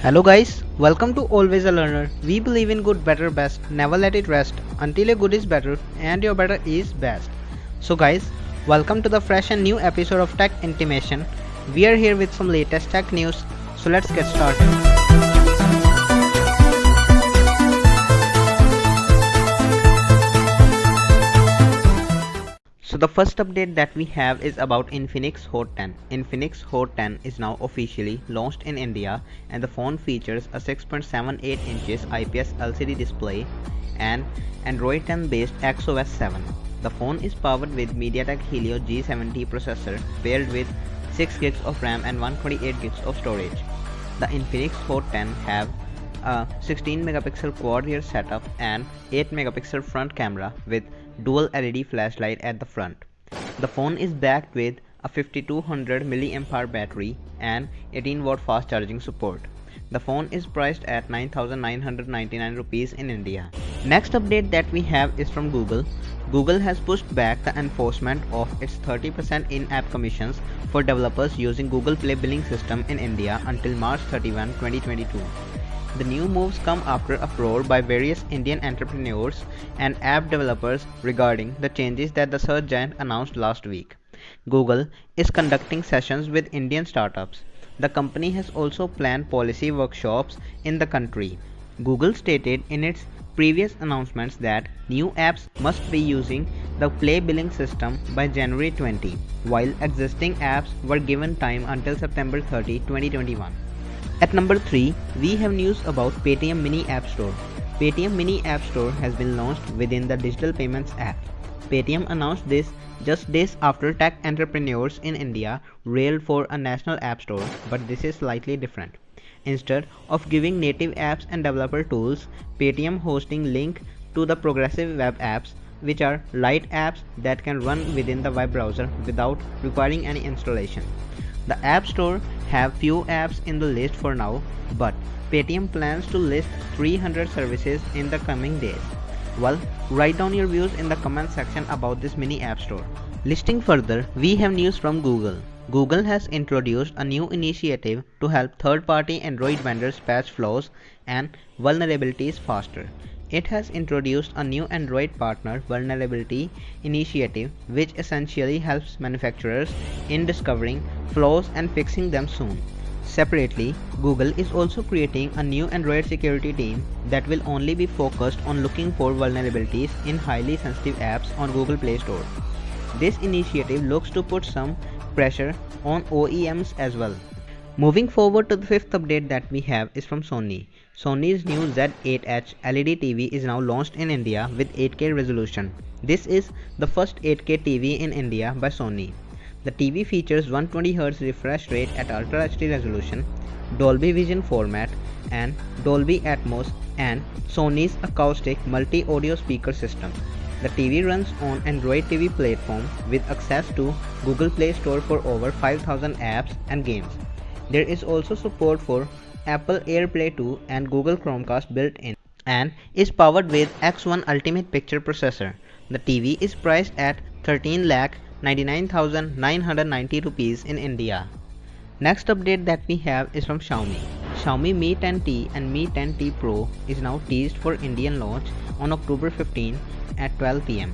Hello guys, welcome to Always a Learner. We believe in good, better, best. Never let it rest until your good is better and your better is best. So guys, welcome to the fresh and new episode of Tech Intimation. We are here with some latest tech news. So let's get started. So the first update that we have is about Infinix Hot 10. Infinix Hot 10 is now officially launched in India and the phone features a 6.78 inches IPS LCD display and Android 10 based XOS 7. The phone is powered with MediaTek Helio G70 processor paired with 6GB of RAM and 128GB of storage. The Infinix Hot 10 have a 16 megapixel quad rear setup and 8 megapixel front camera with dual LED flashlight at the front. The phone is backed with a 5200 mAh battery and 18-watt fast charging support. The phone is priced at 9,999 rupees in India. Next update that we have is from Google. Google has pushed back the enforcement of its 30% in-app commissions for developers using Google Play billing system in India until March 31, 2022. The new moves come after a uproar by various Indian entrepreneurs and app developers regarding the changes that the search giant announced last week. Google is conducting sessions with Indian startups. The company has also planned policy workshops in the country. Google stated in its previous announcements that new apps must be using the Play billing system by January 20, while existing apps were given time until September 30, 2021. At number 3, we have news about Paytm Mini App Store. Paytm Mini App Store has been launched within the Digital Payments app. Paytm announced this just days after tech entrepreneurs in India railed for a national app store, but this is slightly different. Instead of giving native apps and developer tools, Paytm hosting link to the progressive web apps, which are light apps that can run within the web browser without requiring any installation. The App Store have few apps in the list for now, but Paytm plans to list 300 services in the coming days. Well, write down your views in the comment section about this mini app store. Listing further, we have news from Google. Google has introduced a new initiative to help third-party Android vendors patch flaws and vulnerabilities faster. It has introduced a new Android Partner Vulnerability Initiative, which essentially helps manufacturers in discovering flaws and fixing them soon. Separately, Google is also creating a new Android security team that will only be focused on looking for vulnerabilities in highly sensitive apps on Google Play Store. This initiative looks to put some pressure on OEMs as well. Moving forward to the fifth update that we have is from Sony. Sony's new Z8H LED TV is now launched in India with 8K resolution. This is the first 8K TV in India by Sony. The TV features 120Hz refresh rate at Ultra HD resolution, Dolby Vision format, and Dolby Atmos and Sony's acoustic multi-audio speaker system. The TV runs on Android TV platform with access to Google Play Store for over 5,000 apps and games. There is also support for Apple AirPlay 2 and Google Chromecast built in and is powered with X1 Ultimate Picture processor. The TV is priced at 13,99,990 rupees in India. Next update that we have is from Xiaomi. Xiaomi Mi 10T and Mi 10T Pro is now teased for Indian launch on October 15 at 12 pm.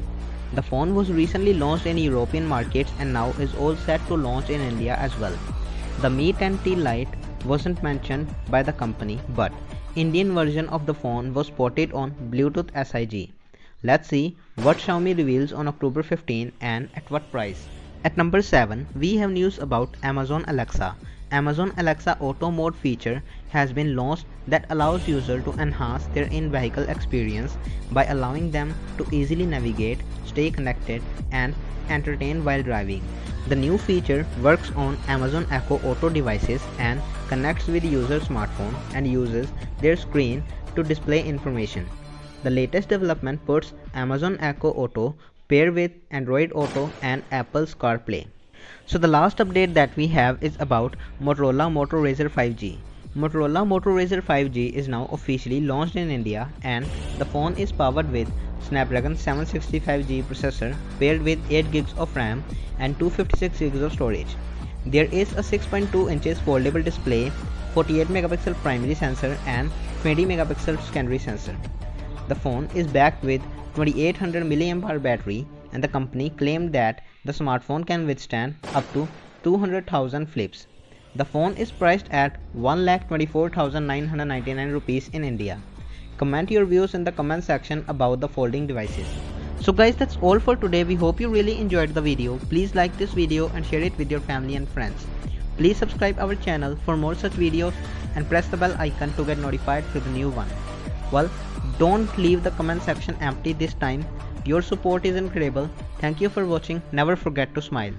The phone was recently launched in European markets and now is all set to launch in India as well. The Mi 10T Lite wasn't mentioned by the company, but Indian version of the phone was ported on Bluetooth SIG. Let's see what Xiaomi reveals on October 15 and at what price. At number 7, we have news about Amazon Alexa. Amazon Alexa Auto Mode feature has been launched that allows users to enhance their in-vehicle experience by allowing them to easily navigate, stay connected, and entertain while driving. The new feature works on Amazon Echo Auto devices and connects with user's smartphone and uses their screen to display information. The latest development puts Amazon Echo Auto paired with Android Auto and Apple's CarPlay. So the last update that we have is about Motorola Moto Razr 5G. Motorola Moto Razr 5G is now officially launched in India and the phone is powered with Snapdragon 765G processor paired with 8GB of RAM and 256GB of storage. There is a 6.2 inches foldable display 48 megapixel primary sensor and 20 megapixel secondary sensor. The phone is backed with 2800 mAh battery, and the company claimed that the smartphone can withstand up to 200,000 flips. The phone is priced at 1,24,999 rupees in India. Comment your views in the comment section about the folding devices. So guys, that's all for today. We hope you really enjoyed the video. Please like this video and share it with your family and friends. Please subscribe our channel for more such videos and press the bell icon to get notified for the new one. Well, don't leave the comment section empty this time. Your support is incredible. Thank you for watching. Never forget to smile.